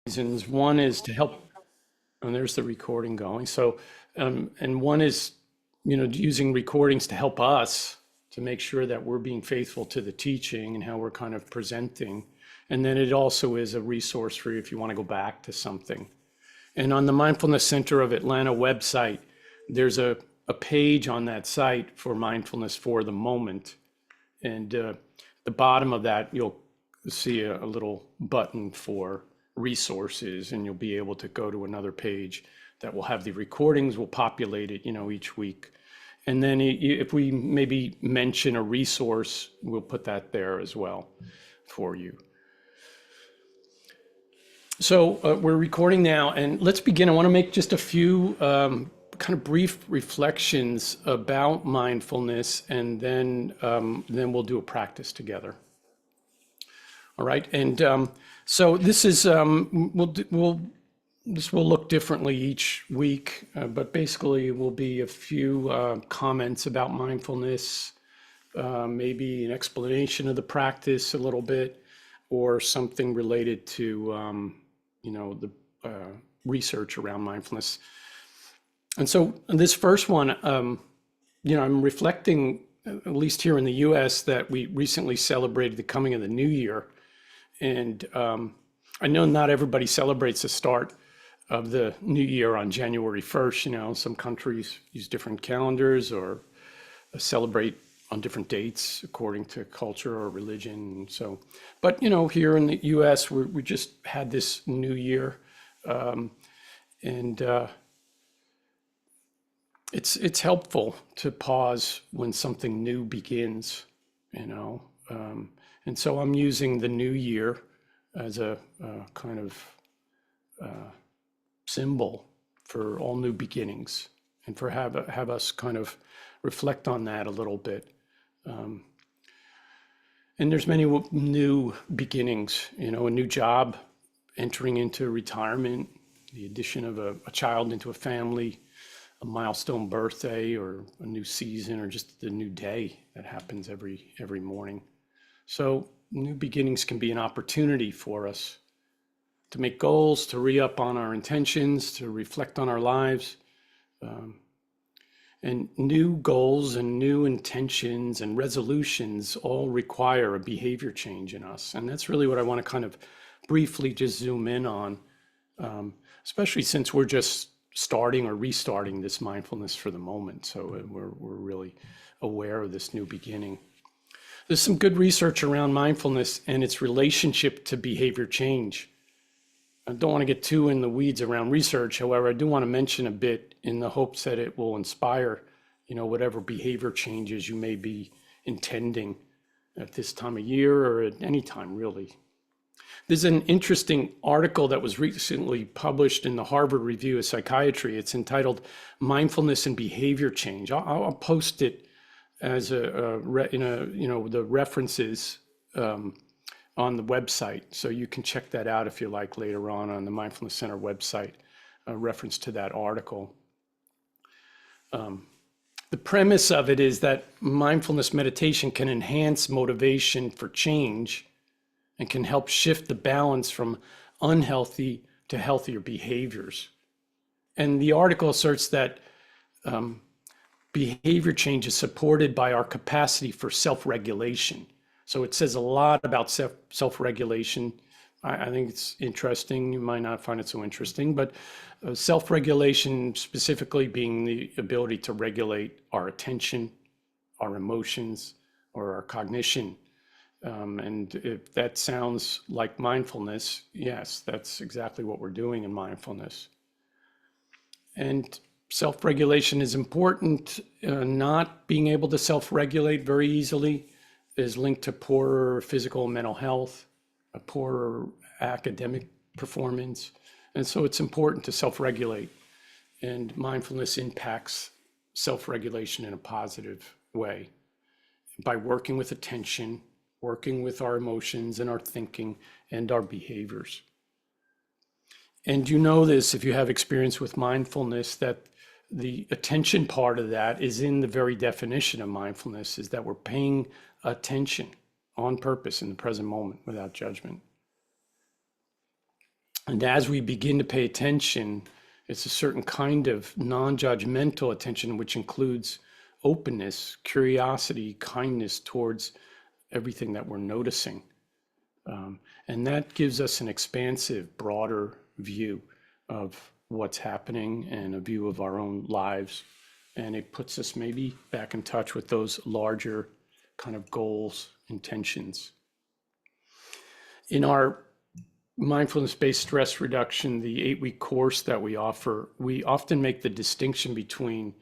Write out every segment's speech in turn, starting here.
reasons. One is to help, and there's the recording going. So, and one is, using recordings to help us to make sure that we're being faithful to the teaching and how we're kind of presenting. And then it also is a resource for you if you want to go back to something. And on the Mindfulness Center of Atlanta website, there's a page on that site for mindfulness for the moment. And the bottom of that, you'll see a little button for resources, and you'll be able to go to another page that will have the recordings, will populate it, each week. And then if we maybe mention a resource, we'll put that there as well for you. So we're recording now, and let's begin. I want to make just a few kind of brief reflections about mindfulness, and then we'll do a practice together. All right, and so this is this will look differently each week, but basically it will be a few comments about mindfulness, maybe an explanation of the practice a little bit, or something related to the research around mindfulness. And so this first one, I'm reflecting, at least here in the US, that we recently celebrated the coming of the new year. And I know not everybody celebrates the start of the new year on January 1st. Some countries use different calendars or celebrate on different dates according to culture or religion. So, but here in the US, we just had this new year. It's helpful to pause when something new begins, and so I'm using the new year as a kind of symbol for all new beginnings, and for have us kind of reflect on that a little bit. And there's many new beginnings, a new job, entering into retirement, the addition of a child into a family, a milestone birthday, or a new season, or just the new day that happens every morning. So new beginnings can be an opportunity for us to make goals, to re-up on our intentions, to reflect on our lives. And new goals and new intentions and resolutions all require a behavior change in us. And that's really what I want to kind of briefly just zoom in on, especially since we're just starting or restarting this mindfulness for the moment. So we're really aware of this new beginning. There's some good research around mindfulness and its relationship to behavior change. I don't want to get too in the weeds around research. However, I do want to mention a bit in the hopes that it will inspire, whatever behavior changes you may be intending at this time of year or at any time, really. There's an interesting article that was recently published in the Harvard Review of Psychiatry. It's entitled "Mindfulness and Behavior Change." I'll post it as the references on the website, so you can check that out if you like later on the Mindfulness Center website, a reference to that article. The premise of it is that mindfulness meditation can enhance motivation for change and can help shift the balance from unhealthy to healthier behaviors. And the article asserts that behavior change is supported by our capacity for self-regulation. So it says a lot about self-regulation. I think it's interesting. You might not find it so interesting, but self-regulation specifically being the ability to regulate our attention, our emotions, or our cognition. And if that sounds like mindfulness, yes, that's exactly what we're doing in mindfulness. And self-regulation is important. Not being able to self-regulate very easily is linked to poorer physical and mental health, a poorer academic performance. And so it's important to self-regulate. And mindfulness impacts self-regulation in a positive way by working with attention, working with our emotions and our thinking and our behaviors. And you know this if you have experience with mindfulness, that the attention part of that is in the very definition of mindfulness, is that we're paying attention on purpose in the present moment without judgment. And as we begin to pay attention, it's a certain kind of non-judgmental attention, which includes openness, curiosity, kindness towards everything that we're noticing. And that gives us an expansive, broader view of what's happening and a view of our own lives. And it puts us maybe back in touch with those larger kind of goals, intentions. In our mindfulness-based stress reduction, the 8-week course that we offer, we often make the distinction between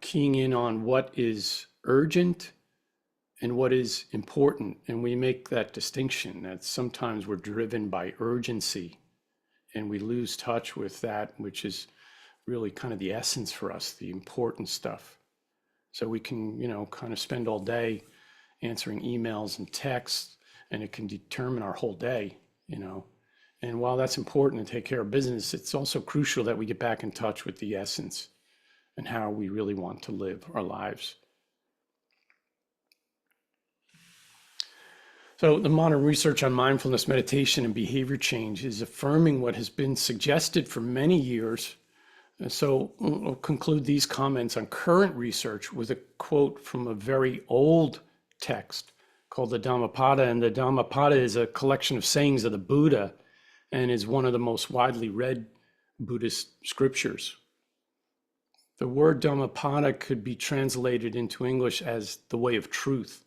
keying in on what is urgent and what is important. And we make that distinction that sometimes we're driven by urgency and we lose touch with that, which is really kind of the essence for us, the important stuff. So we can, kind of spend all day answering emails and texts, and it can determine our whole day, And while that's important to take care of business, it's also crucial that we get back in touch with the essence and how we really want to live our lives. So the modern research on mindfulness, meditation, and behavior change is affirming what has been suggested for many years. And so I'll conclude these comments on current research with a quote from a very old text called the Dhammapada. And the Dhammapada is a collection of sayings of the Buddha and is one of the most widely read Buddhist scriptures. The word Dhammapada could be translated into English as the way of truth.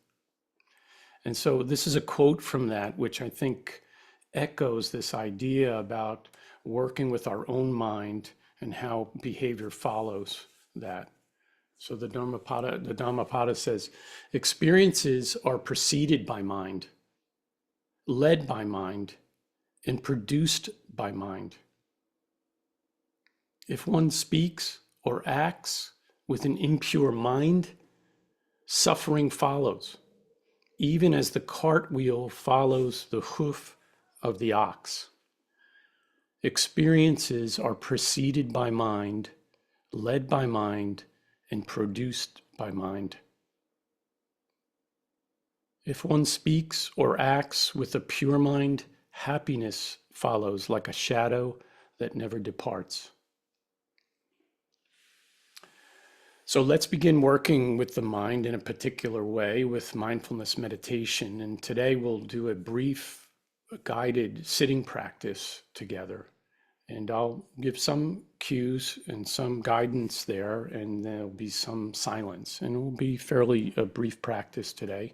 And so this is a quote from that, which I think echoes this idea about working with our own mind and how behavior follows that. So the Dhammapada says, experiences are preceded by mind, led by mind, and produced by mind. If one speaks or acts with an impure mind, suffering follows, even as the cartwheel follows the hoof of the ox. Experiences are preceded by mind, led by mind, and produced by mind. If one speaks or acts with a pure mind, happiness follows like a shadow that never departs. So let's begin working with the mind in a particular way with mindfulness meditation. And today we'll do a brief guided sitting practice together. And I'll give some cues and some guidance there, and there'll be some silence. And it will be fairly a brief practice today.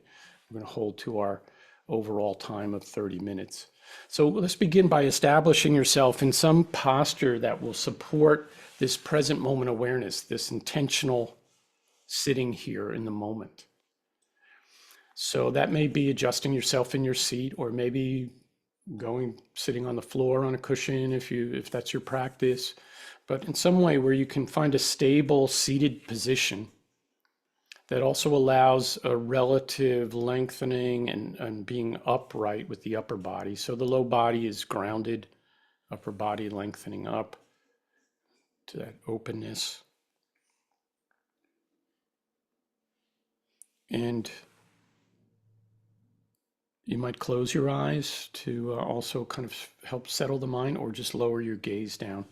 We're going to hold to our overall time of 30 minutes. So let's begin by establishing yourself in some posture that will support this present moment awareness, this intentional sitting here in the moment. So that may be adjusting yourself in your seat, or maybe sitting on the floor on a cushion if that's your practice, but in some way where you can find a stable seated position that also allows a relative lengthening and being upright with the upper body. So the low body is grounded, upper body lengthening up to that openness. And you might close your eyes to also kind of help settle the mind, or just lower your gaze down.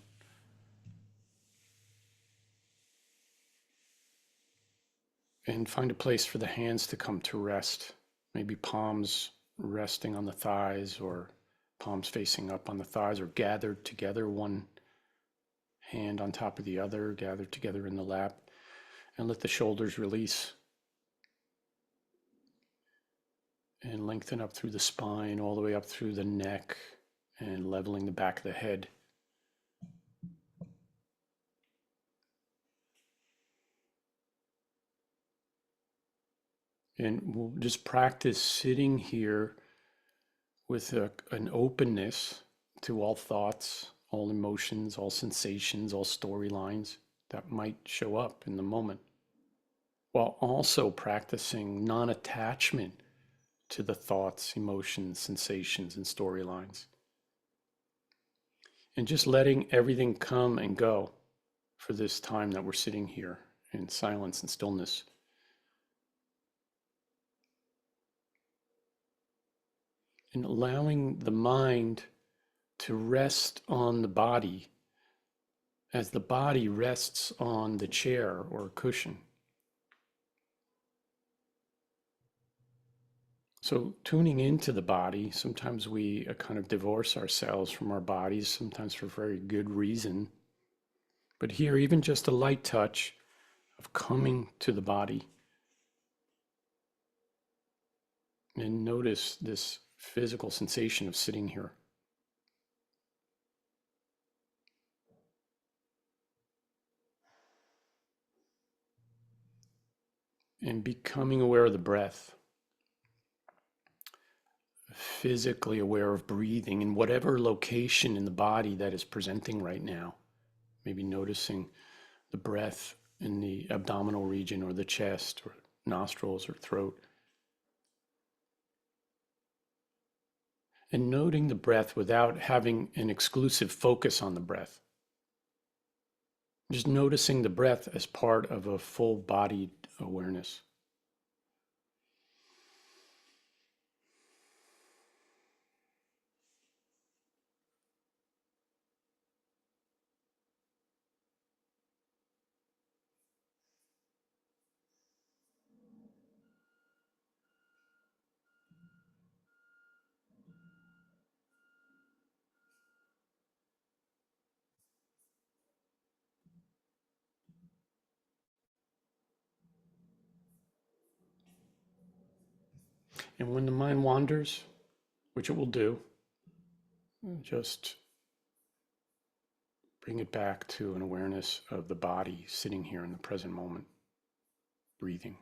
And find a place for the hands to come to rest. Maybe palms resting on the thighs, or palms facing up on the thighs, or gathered together, one hand on top of the other, gathered together in the lap. And let the shoulders release. And lengthen up through the spine, all the way up through the neck, and leveling the back of the head. And we'll just practice sitting here with an openness to all thoughts, all emotions, all sensations, all storylines that might show up in the moment, while also practicing non-attachment to the thoughts, emotions, sensations, and storylines. And just letting everything come and go for this time that we're sitting here in silence and stillness. And allowing the mind to rest on the body as the body rests on the chair or cushion. So, tuning into the body, sometimes we kind of divorce ourselves from our bodies, sometimes for very good reason. But here, even just a light touch of coming to the body, and notice this physical sensation of sitting here. And becoming aware of the breath, physically aware of breathing in whatever location in the body that is presenting right now. Maybe noticing the breath in the abdominal region or the chest or nostrils or throat. And noting the breath without having an exclusive focus on the breath. Just noticing the breath as part of a full-bodied awareness. And when the mind wanders, which it will do, just bring it back to an awareness of the body sitting here in the present moment, breathing.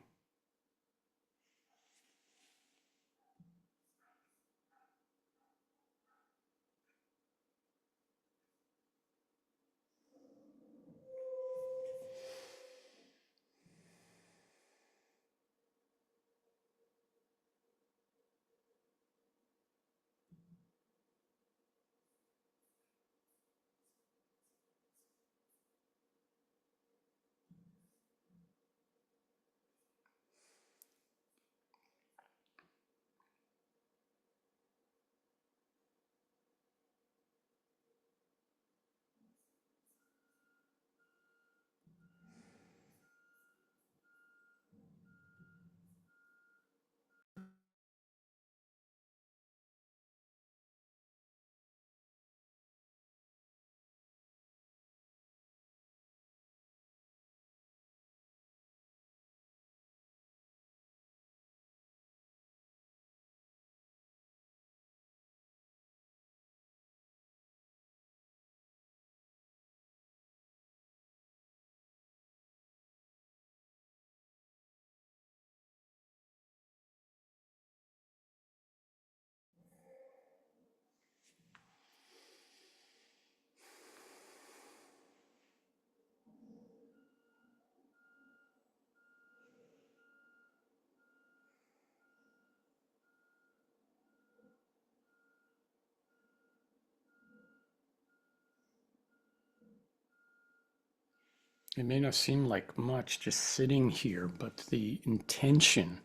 It may not seem like much just sitting here, but the intention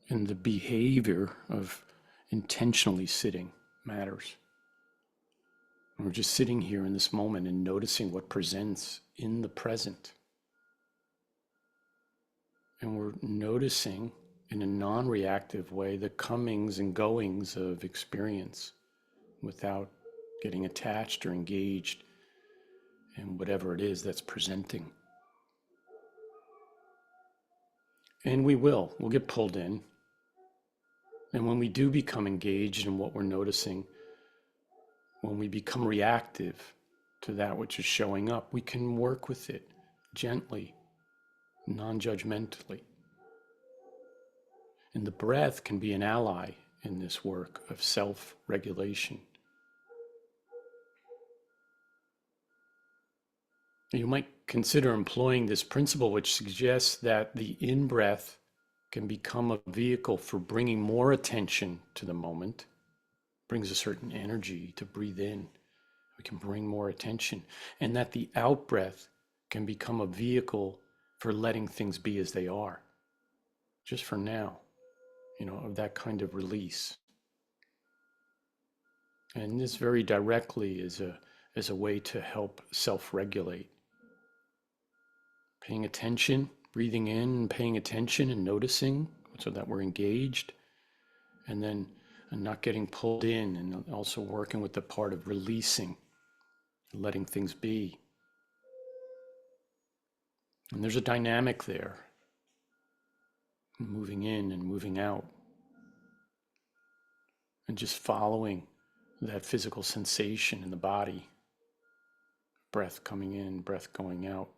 and the behavior of intentionally sitting matters. And we're just sitting here in this moment and noticing what presents in the present. And we're noticing in a non-reactive way the comings and goings of experience without getting attached or engaged in whatever it is that's presenting. And we'll get pulled in. And when we do become engaged in what we're noticing, when we become reactive to that which is showing up, we can work with it gently, non-judgmentally. And the breath can be an ally in this work of self-regulation. You might consider employing this principle, which suggests that the in-breath can become a vehicle for bringing more attention to the moment, brings a certain energy to breathe in. We can bring more attention, and that the out-breath can become a vehicle for letting things be as they are, just for now, of that kind of release. And this very directly is a way to help self-regulate. Paying attention, breathing in, paying attention and noticing so that we're engaged, and then and not getting pulled in, and also working with the part of releasing, letting things be. And there's a dynamic there, moving in and moving out, and just following that physical sensation in the body, breath coming in, breath going out.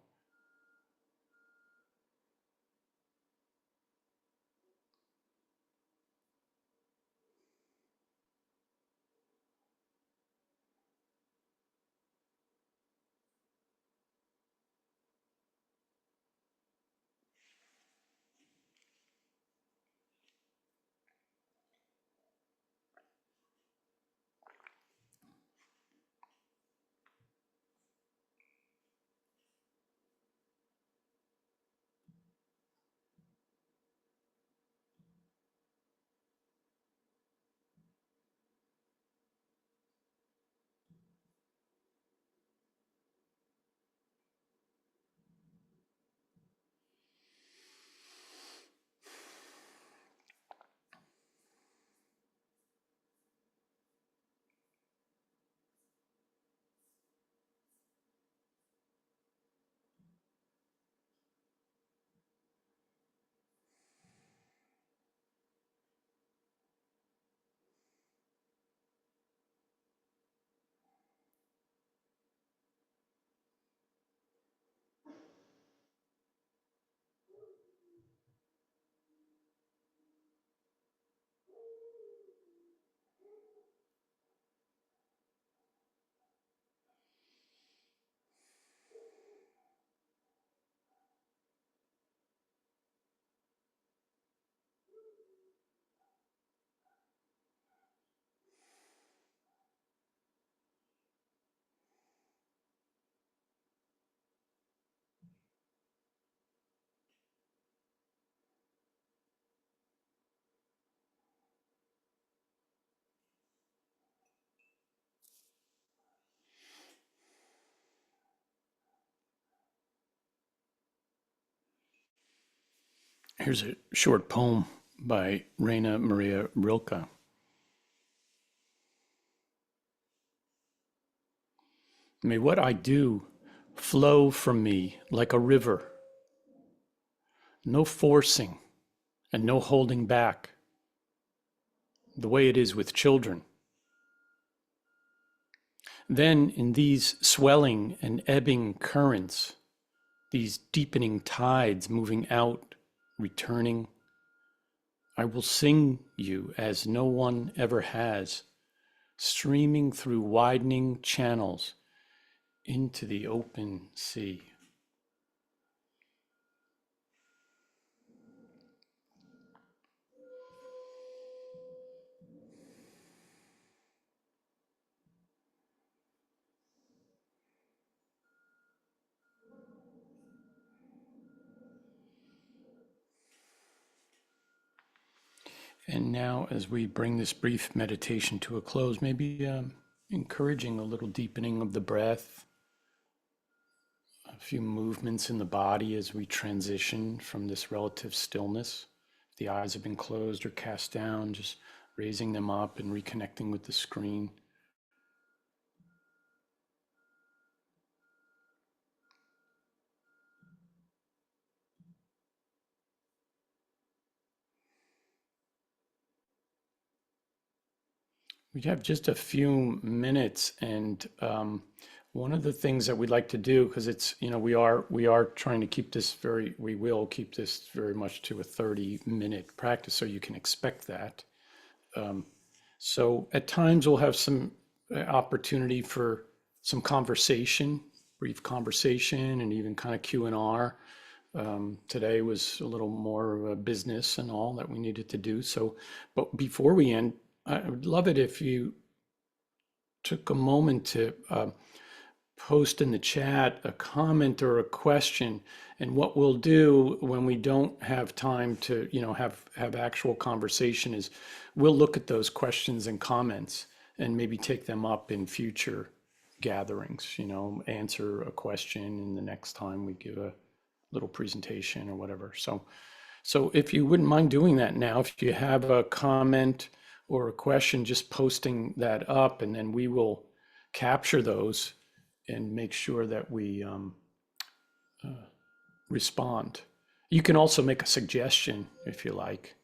Here's a short poem by Raina Maria Rilke. May what I do flow from me like a river, no forcing and no holding back, the way it is with children. Then, in these swelling and ebbing currents, these deepening tides moving out, returning, I will sing you as no one ever has, streaming through widening channels into the open sea. And now, as we bring this brief meditation to a close, maybe encouraging a little deepening of the breath, a few movements in the body as we transition from this relative stillness. If the eyes have been closed or cast down, just raising them up and reconnecting with the screen. We have just a few minutes, and one of the things that we'd like to do, because it's, we are trying to keep this we will keep this very much to a 30-minute practice, so you can expect that. Um, so at times we'll have some opportunity for some conversation, brief conversation, and even kind of Q&R. Today was a little more of a business and all that we needed to do. So, but before we end, I would love it if you took a moment to post in the chat a comment or a question. And what we'll do when we don't have time to, have actual conversation is we'll look at those questions and comments and maybe take them up in future gatherings, answer a question in the next time we give a little presentation or whatever. So if you wouldn't mind doing that now, if you have a comment or a question, just posting that up, and then we will capture those and make sure that we respond. You can also make a suggestion if you like.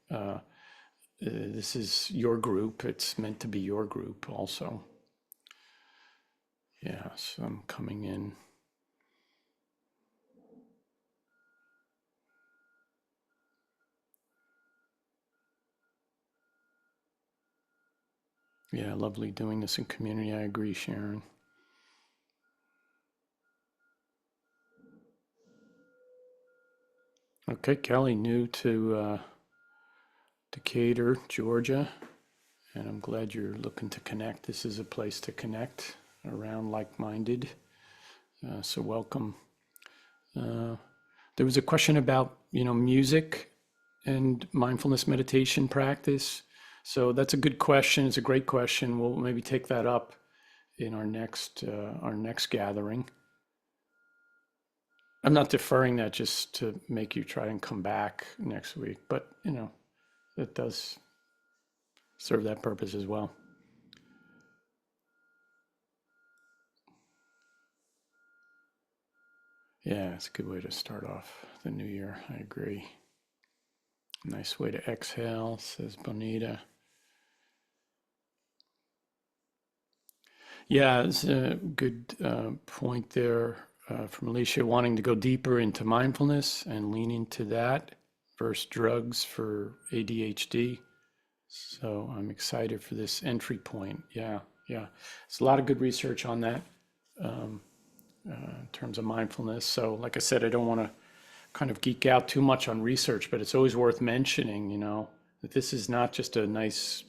This is your group. It's meant to be your group also. Yeah, so I'm coming in. Yeah, lovely doing this in community. I agree, Sharon. Okay, Kelly, new to Decatur, Georgia, and I'm glad you're looking to connect. This is a place to connect around like-minded, so welcome. There was a question about, music and mindfulness meditation practice. So that's a good question. It's a great question. We'll maybe take that up in our next gathering. I'm not deferring that just to make you try and come back next week, but it does serve that purpose as well. Yeah, it's a good way to start off the new year. I agree. Nice way to exhale, says Bonita. Yeah, it's a good point there from Alicia, wanting to go deeper into mindfulness and lean into that versus drugs for ADHD. So I'm excited for this entry point. Yeah. It's a lot of good research on that in terms of mindfulness. So like I said, I don't want to kind of geek out too much on research, but it's always worth mentioning, that this is not just a nice,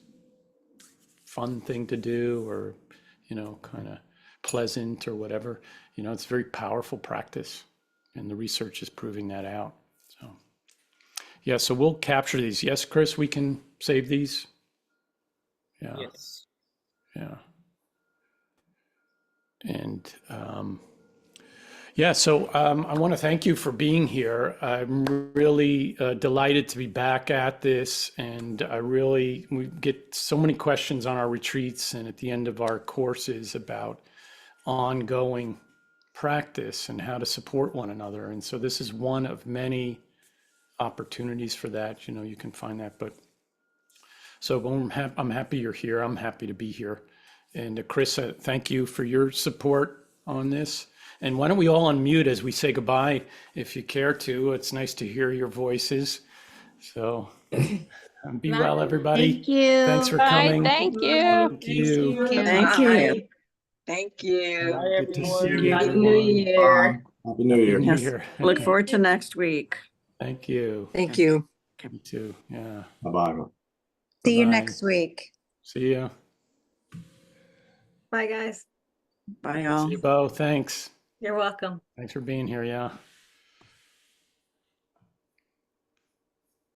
fun thing to do or, kind of pleasant or whatever. It's a very powerful practice, and the research is proving that out. So, yeah, so we'll capture these. Yes, Chris, we can save these. Yeah. Yes. Yeah. And yeah, so I want to thank you for being here. I'm really delighted to be back at this, and we get so many questions on our retreats and at the end of our courses about ongoing practice and how to support one another. And so this is one of many opportunities for that. You can find that. But so I'm happy you're here. I'm happy to be here. And Chris, thank you for your support on this. And why don't we all unmute as we say goodbye, if you care to. It's nice to hear your voices. So be well, everybody. Thank you. Thanks for Bye. coming. Thank you. Thank you. Thank you. Thank you. Bye, Good to see everyone. you. Happy New Year. Happy New Year. Happy New Yes. Year. Look forward to next week. Thank you. Thank you. Me too. Yeah. Bye-bye. See you Bye-bye. next week. See ya. Bye, guys. Bye, all. See you, Bo. Thanks. You're welcome. Thanks for being here. Yeah.